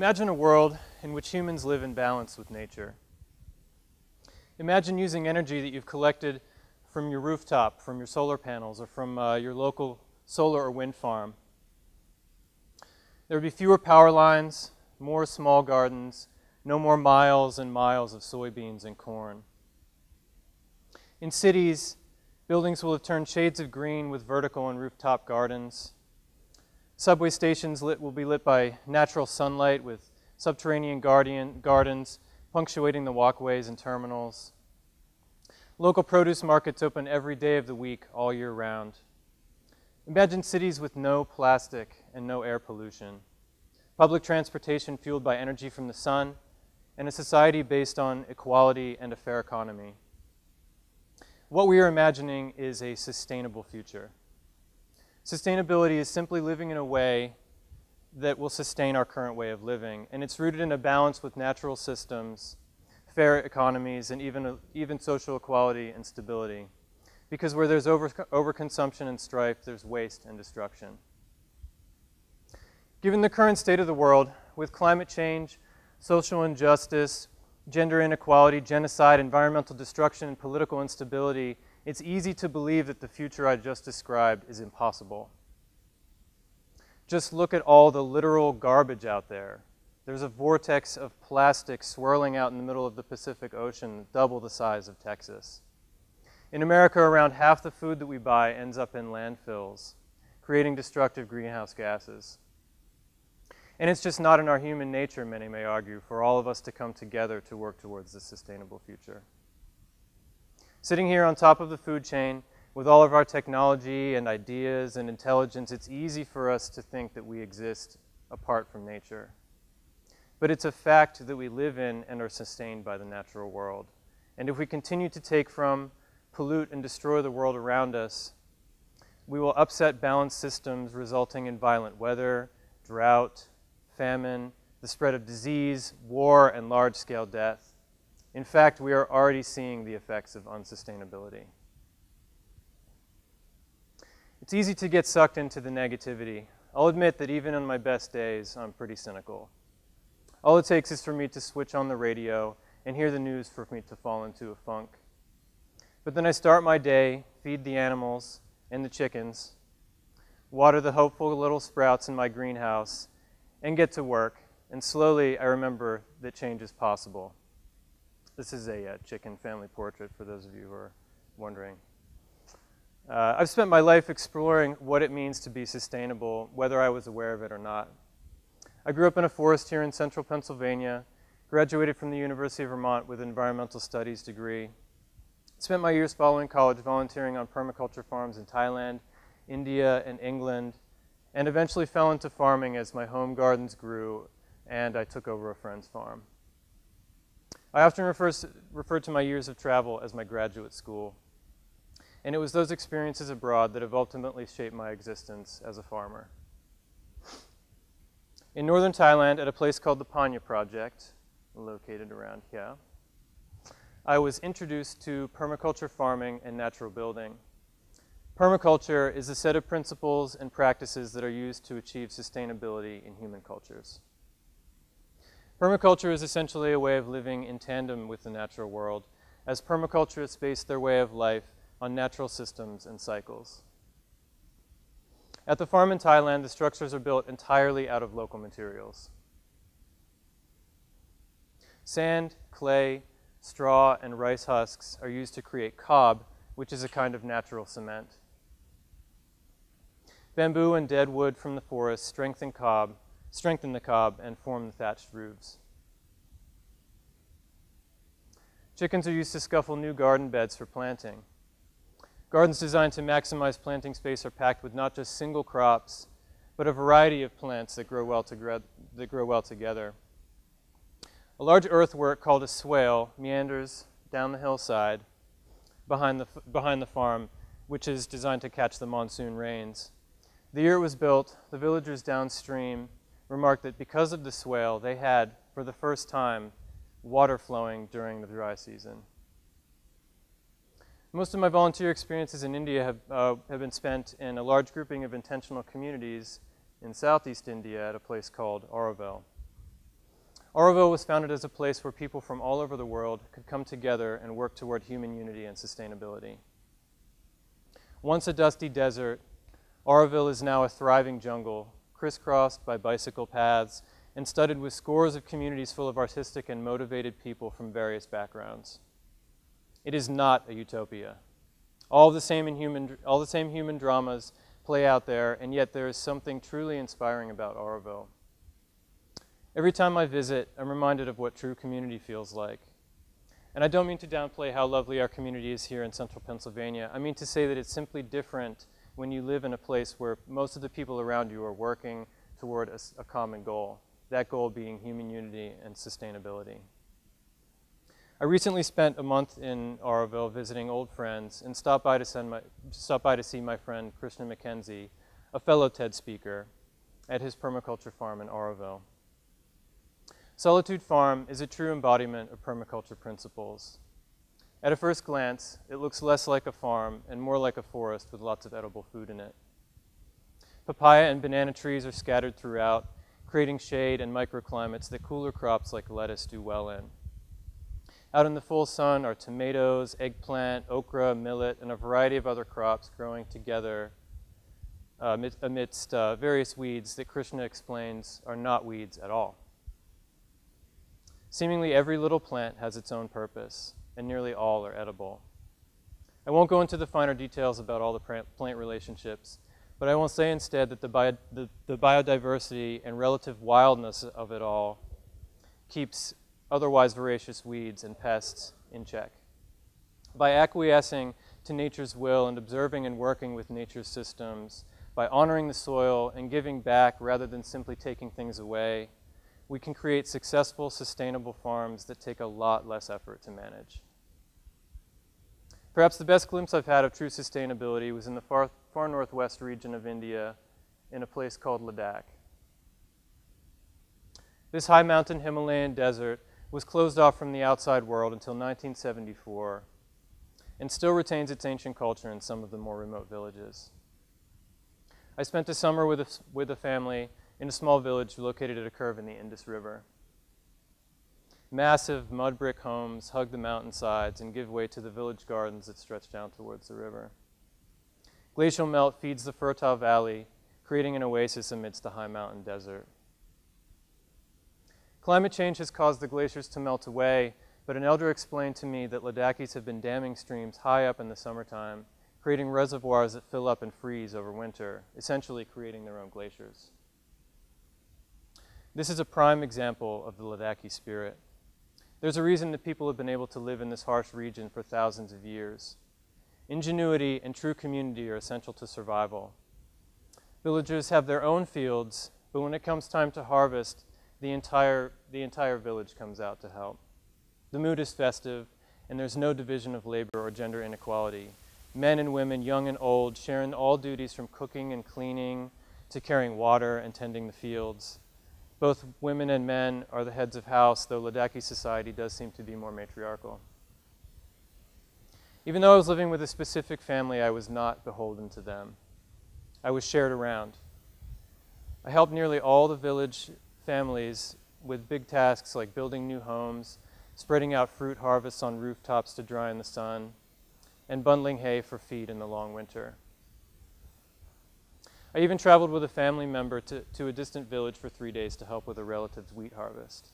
Imagine a world in which humans live in balance with nature. Imagine using energy that you've collected from your rooftop, from your solar panels, or from your local solar or wind farm. There would be fewer power lines, more small gardens, no more miles and miles of soybeans and corn. In cities, buildings will have turned shades of green with vertical and rooftop gardens. Subway stations will be lit by natural sunlight with subterranean gardens punctuating the walkways and terminals. Local produce markets open every day of the week, all year round. Imagine cities with no plastic and no air pollution, public transportation fueled by energy from the sun, and a society based on equality and a fair economy. What we are imagining is a sustainable future. Sustainability is simply living in a way that will sustain our current way of living, and it's rooted in a balance with natural systems, fair economies, and even social equality and stability. Because where there's overconsumption and strife, there's waste and destruction. Given the current state of the world, with climate change, social injustice, gender inequality, genocide, environmental destruction, and political instability, it's easy to believe that the future I just described is impossible. Just look at all the literal garbage out there. There's a vortex of plastic swirling out in the middle of the Pacific Ocean, double the size of Texas. In America, around half the food that we buy ends up in landfills, creating destructive greenhouse gases. And it's just not in our human nature, many may argue, for all of us to come together to work towards this sustainable future. Sitting here on top of the food chain, with all of our technology and ideas and intelligence, it's easy for us to think that we exist apart from nature. But it's a fact that we live in and are sustained by the natural world. And if we continue to take from, pollute, and destroy the world around us, we will upset balanced systems, resulting in violent weather, drought, famine, the spread of disease, war, and large-scale death. In fact, we are already seeing the effects of unsustainability. It's easy to get sucked into the negativity. I'll admit that even on my best days, I'm pretty cynical. All it takes is for me to switch on the radio and hear the news for me to fall into a funk. But then I start my day, feed the animals and the chickens, water the hopeful little sprouts in my greenhouse, and get to work. And slowly I remember that change is possible. This is a chicken family portrait for those of you who are wondering. I've spent my life exploring what it means to be sustainable, whether I was aware of it or not. I grew up in a forest here in central Pennsylvania, graduated from the University of Vermont with an environmental studies degree, spent my years following college volunteering on permaculture farms in Thailand, India, and England, and eventually fell into farming as my home gardens grew and I took over a friend's farm. I often refer to my years of travel as my graduate school, and it was those experiences abroad that have ultimately shaped my existence as a farmer. In northern Thailand, at a place called the Panya Project, located around here, I was introduced to permaculture farming and natural building. Permaculture is a set of principles and practices that are used to achieve sustainability in human cultures. Permaculture is essentially a way of living in tandem with the natural world, as permaculturists base their way of life on natural systems and cycles. At the farm in Thailand, the structures are built entirely out of local materials. Sand, clay, straw, and rice husks are used to create cob, which is a kind of natural cement. Bamboo and dead wood from the forest strengthen the cob and form the thatched roofs. Chickens are used to scuffle new garden beds for planting. Gardens designed to maximize planting space are packed with not just single crops, but a variety of plants that grow well together. A large earthwork called a swale meanders down the hillside behind the farm, which is designed to catch the monsoon rains. The year it was built, the villagers downstream remarked that because of the swale, they had, for the first time, water flowing during the dry season. Most of my volunteer experiences in India have been spent in a large grouping of intentional communities in Southeast India at a place called Auroville. Oroville was founded as a place where people from all over the world could come together and work toward human unity and sustainability. Once a dusty desert, Oroville is now a thriving jungle, crisscrossed by bicycle paths and studded with scores of communities full of artistic and motivated people from various backgrounds. It is not a utopia. All the same human dramas play out there, and yet there is something truly inspiring about Oroville. Every time I visit, I'm reminded of what true community feels like. And I don't mean to downplay how lovely our community is here in central Pennsylvania. I mean to say that it's simply different when you live in a place where most of the people around you are working toward a common goal, that goal being human unity and sustainability. I recently spent a month in Oroville visiting old friends and stopped by to see my friend Krishna McKenzie, a fellow TED speaker, at his permaculture farm in Oroville. Solitude Farm is a true embodiment of permaculture principles. At a first glance, it looks less like a farm and more like a forest with lots of edible food in it. Papaya and banana trees are scattered throughout, creating shade and microclimates that cooler crops like lettuce do well in. Out in the full sun are tomatoes, eggplant, okra, millet, and a variety of other crops growing together amidst various weeds that Krishna explains are not weeds at all. Seemingly every little plant has its own purpose, and nearly all are edible. I won't go into the finer details about all the plant relationships, but I will say instead that the biodiversity and relative wildness of it all keeps otherwise voracious weeds and pests in check. By acquiescing to nature's will and observing and working with nature's systems, by honoring the soil and giving back rather than simply taking things away, we can create successful, sustainable farms that take a lot less effort to manage. Perhaps the best glimpse I've had of true sustainability was in the far northwest region of India in a place called Ladakh. This high mountain Himalayan desert was closed off from the outside world until 1974 and still retains its ancient culture in some of the more remote villages. I spent a summer with a family in a small village located at a curve in the Indus River. Massive mud brick homes hug the mountainsides and give way to the village gardens that stretch down towards the river. Glacial melt feeds the fertile valley, creating an oasis amidst the high mountain desert. Climate change has caused the glaciers to melt away, but an elder explained to me that Ladakhis have been damming streams high up in the summertime, creating reservoirs that fill up and freeze over winter, essentially creating their own glaciers. This is a prime example of the Ladakhi spirit. There's a reason that people have been able to live in this harsh region for thousands of years. Ingenuity and true community are essential to survival. Villagers have their own fields, but when it comes time to harvest, the entire village comes out to help. The mood is festive, and there's no division of labor or gender inequality. Men and women, young and old, share in all duties from cooking and cleaning to carrying water and tending the fields. Both women and men are the heads of house, though Ladakhi society does seem to be more matriarchal. Even though I was living with a specific family, I was not beholden to them. I was shared around. I helped nearly all the village families with big tasks like building new homes, spreading out fruit harvests on rooftops to dry in the sun, and bundling hay for feed in the long winter. I even traveled with a family member to a distant village for 3 days to help with a relative's wheat harvest.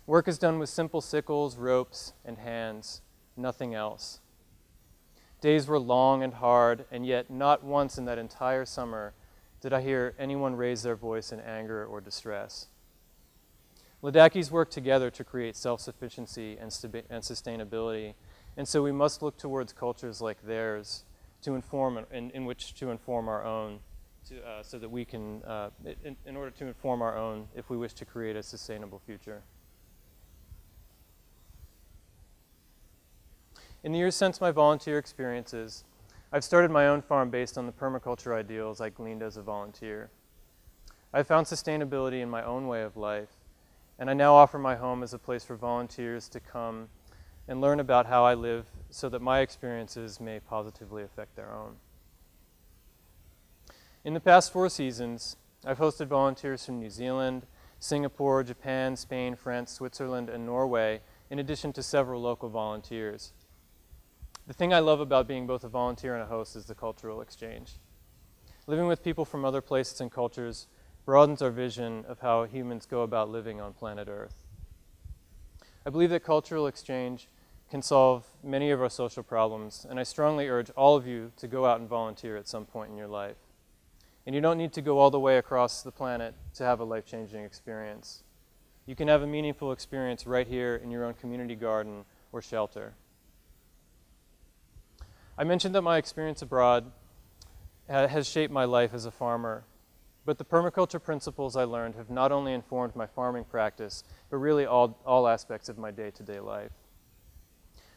Work is done with simple sickles, ropes, and hands, nothing else. Days were long and hard, and yet not once in that entire summer did I hear anyone raise their voice in anger or distress. Ladakhis work together to create self-sufficiency and sustainability, and so we must look towards cultures like theirs to inform, in which to inform our own, so that we can, in order to inform our own if we wish to create a sustainable future. In the years since my volunteer experiences, I've started my own farm based on the permaculture ideals I gleaned as a volunteer. I've found sustainability in my own way of life, and I now offer my home as a place for volunteers to come and learn about how I live so that my experiences may positively affect their own. In the past 4 seasons, I've hosted volunteers from New Zealand, Singapore, Japan, Spain, France, Switzerland, and Norway, in addition to several local volunteers. The thing I love about being both a volunteer and a host is the cultural exchange. Living with people from other places and cultures broadens our vision of how humans go about living on planet Earth. I believe that cultural exchange can solve many of our social problems, and I strongly urge all of you to go out and volunteer at some point in your life. And you don't need to go all the way across the planet to have a life-changing experience. You can have a meaningful experience right here in your own community garden or shelter. I mentioned that my experience abroad has shaped my life as a farmer, but the permaculture principles I learned have not only informed my farming practice, but really all aspects of my day-to-day life.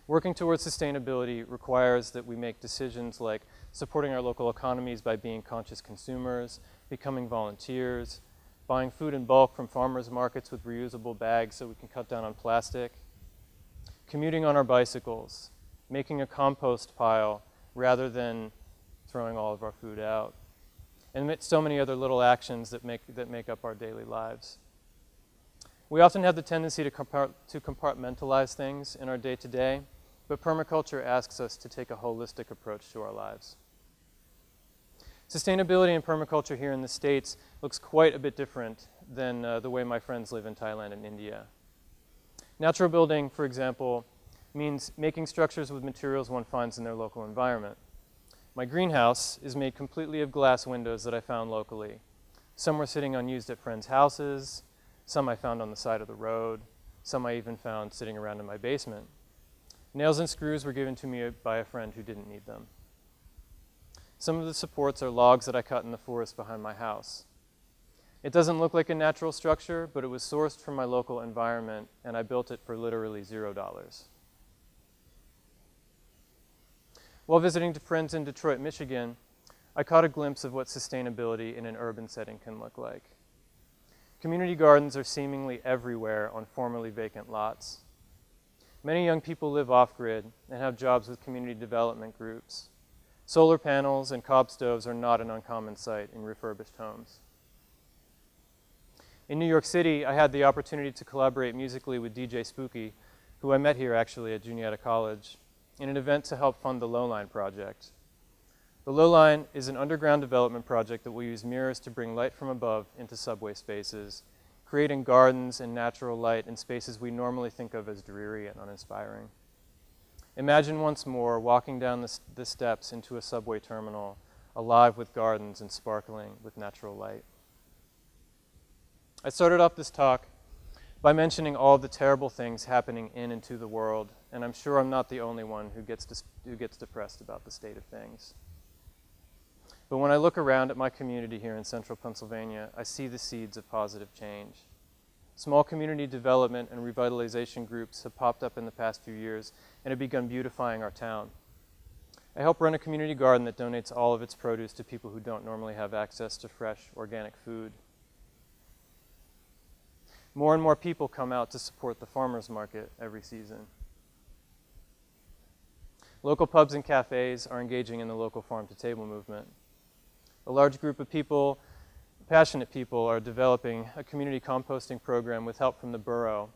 Working towards sustainability requires that we make decisions like supporting our local economies by being conscious consumers, becoming volunteers, buying food in bulk from farmers markets with reusable bags so we can cut down on plastic, commuting on our bicycles, making a compost pile rather than throwing all of our food out, and so many other little actions that make up our daily lives. We often have the tendency to compartmentalize things in our day-to-day, but permaculture asks us to take a holistic approach to our lives. Sustainability in permaculture here in the States looks quite a bit different than the way my friends live in Thailand and India. Natural building, for example, means making structures with materials one finds in their local environment. My greenhouse is made completely of glass windows that I found locally. Some were sitting unused at friends' houses, some I found on the side of the road, some I even found sitting around in my basement. Nails and screws were given to me by a friend who didn't need them. Some of the supports are logs that I cut in the forest behind my house. It doesn't look like a natural structure, but it was sourced from my local environment, and I built it for literally $0. While visiting friends in Detroit, Michigan, I caught a glimpse of what sustainability in an urban setting can look like. Community gardens are seemingly everywhere on formerly vacant lots. Many young people live off-grid and have jobs with community development groups. Solar panels and cob stoves are not an uncommon sight in refurbished homes. In New York City, I had the opportunity to collaborate musically with DJ Spooky, who I met here actually at Juniata College, in an event to help fund the Lowline project. The Lowline is an underground development project that will use mirrors to bring light from above into subway spaces, creating gardens and natural light in spaces we normally think of as dreary and uninspiring. Imagine once more walking down the steps into a subway terminal, alive with gardens and sparkling with natural light. I started off this talk by mentioning all the terrible things happening in and to the world, and I'm sure I'm not the only one who gets depressed about the state of things. But when I look around at my community here in central Pennsylvania, I see the seeds of positive change. Small community development and revitalization groups have popped up in the past few years and have begun beautifying our town. I help run a community garden that donates all of its produce to people who don't normally have access to fresh, organic food. More and more people come out to support the farmers market every season. Local pubs and cafes are engaging in the local farm-to-table movement. A large group of people, passionate people, are developing a community composting program with help from the borough.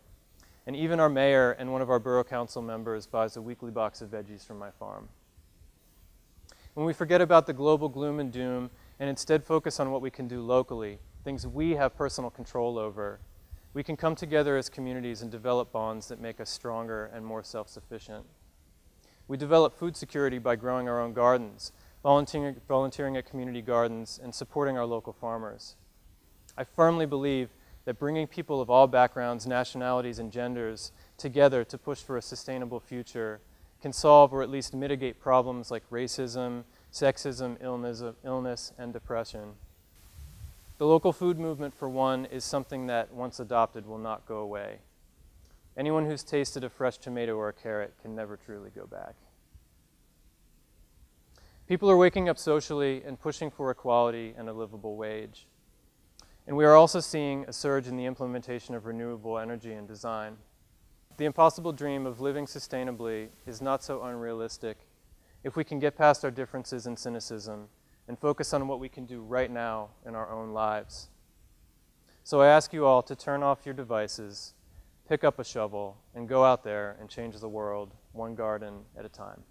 And even our mayor and one of our borough council members buys a weekly box of veggies from my farm. When we forget about the global gloom and doom and instead focus on what we can do locally, things we have personal control over, we can come together as communities and develop bonds that make us stronger and more self-sufficient. We develop food security by growing our own gardens, volunteering at community gardens, and supporting our local farmers. I firmly believe that bringing people of all backgrounds, nationalities, and genders together to push for a sustainable future can solve or at least mitigate problems like racism, sexism, illness, and depression. The local food movement, for one, is something that, once adopted, will not go away. Anyone who's tasted a fresh tomato or a carrot can never truly go back. People are waking up socially and pushing for equality and a livable wage. And we are also seeing a surge in the implementation of renewable energy and design. The impossible dream of living sustainably is not so unrealistic if we can get past our differences and cynicism and focus on what we can do right now in our own lives. So I ask you all to turn off your devices, pick up a shovel, and go out there and change the world one garden at a time.